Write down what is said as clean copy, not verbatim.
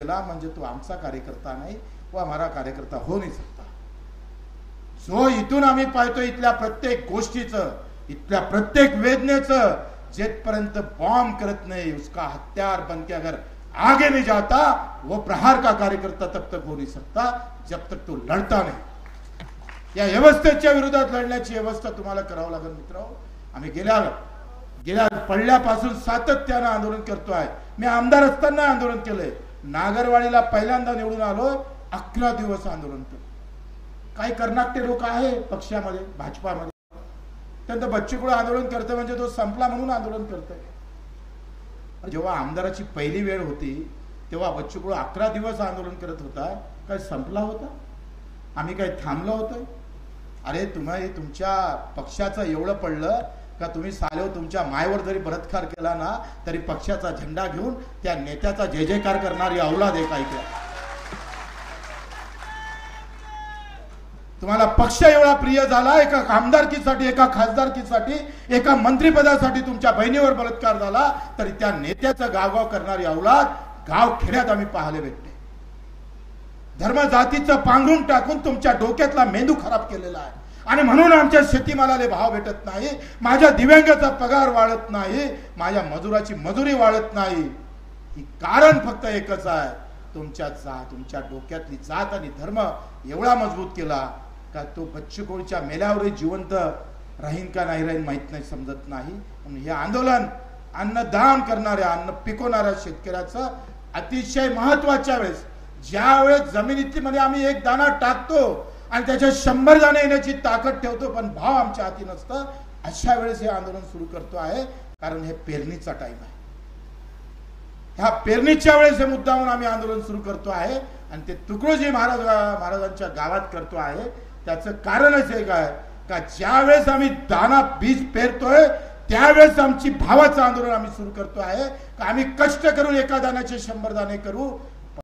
केला म्हणजे तो आमचा कार्यकर्ता नाही, वो हमारा कार्यकर्ता हो नहीं सकता। जो इथून आम्ही पाहतो इथल्या प्रत्येक गोष्टीचं, इथल्या प्रत्येक वेदनेचं, जेपर्यंत बॉम्ब करत नहीं उसका हथियार बन के अगर आगे नहीं जाता वो प्रहार का कार्यकर्ता तब तक हो नहीं सकता जब तक तो लढता नहीं। या व्यवस्थेच्या विरोधात लढण्याची व्यवस्था तुम्हाला करावं लागेल मित्रांनो। आम्ही गेल्या पडल्यापासून सातत्याने आंदोलन करतोय। मी आमदार असताना आंदोलन केलंय, नागरवाडीला पहिल्यांदा निवडून आलो, 11 दिवस आंदोलन केलं। काही कर्नाटके लोक आहे पक्षामध्ये, भाजपामध्ये, त्यांचं बच्चूकडे आंदोलन करते म्हणजे तो संपला म्हणून आंदोलन करते। जेव्हा आमदाराची पहिली वेळ होती तेव्हा बच्चूकडे 11 दिवस आंदोलन करत होता, काय संपला होता? आम्ही काय थांबलो होतो? अरे तुम्ही तुमच्या पक्षाचं एवढं पडलं का तुम्ही सालेव तुमच्या मायवर जरी बलात्कार केला ना तरी पक्षाचा झेंडा घेऊन त्या नेत्याचा जय जयकार करणारी औलाद आहे काय काय? तुम्हाला पक्ष एवढा प्रिय झाला, एका आमदारकीसाठी, एका खासदारकीसाठी, एका मंत्रिपदासाठी तुमच्या बहिणीवर बलात्कार झाला तरी त्या नेत्याचं गावगाव करणारी औलाद गाव खेड्यात आम्ही पाहायला भेटते। धर्म जातीचं पांघरून टाकून तुमच्या डोक्यातला मेंदू खराब केलेला आहे आणि म्हणून आमच्या शेतीमालाला भाव भेटत नाही, माझ्या दिव्यांगाचा पगार वाढत नाही, माझ्या मजुराची मजुरी वाढत नाही। ही कारण फक्त एकच आहे, तुमच्या डोक्यातली जात आणि धर्म एवढा मजबूत केला का तो बच्चू कडूच्या मेल्यावरही जिवंत राहीन का नाही राहीन माहित नाही, समजत नाही। म्हणून हे आंदोलन अन्नदान करणाऱ्या, अन्न पिकवणाऱ्या शेतकऱ्याचं अतिशय महत्वाच्या वेळेस, ज्या वेळेस जमिनीतली मध्ये आम्ही एक दाना टाकतो आणि त्याच्या 100 दाणे येण्याची ताकद ठेवतो पण भाव आमच्या हाती नसतं, अशा वेळेस हे आंदोलन सुरू करतो आहे। कारण हे पेरणीचा टाइम आहे। ह्या पेरणीच्या वेळेस हे मुद्दामून आम्ही आंदोलन सुरू करतो आहे आणि ते तुकडोजी महाराजांच्या गावात करतो आहे। त्याचं कारणच एक आहे का ज्या वेळेस आम्ही दाना बीज पेरतोय त्यावेळेस आमची भावाचं आंदोलन आम्ही सुरू करतो आहे का आम्ही कष्ट करून एका दाण्याचे 100 दाणे करू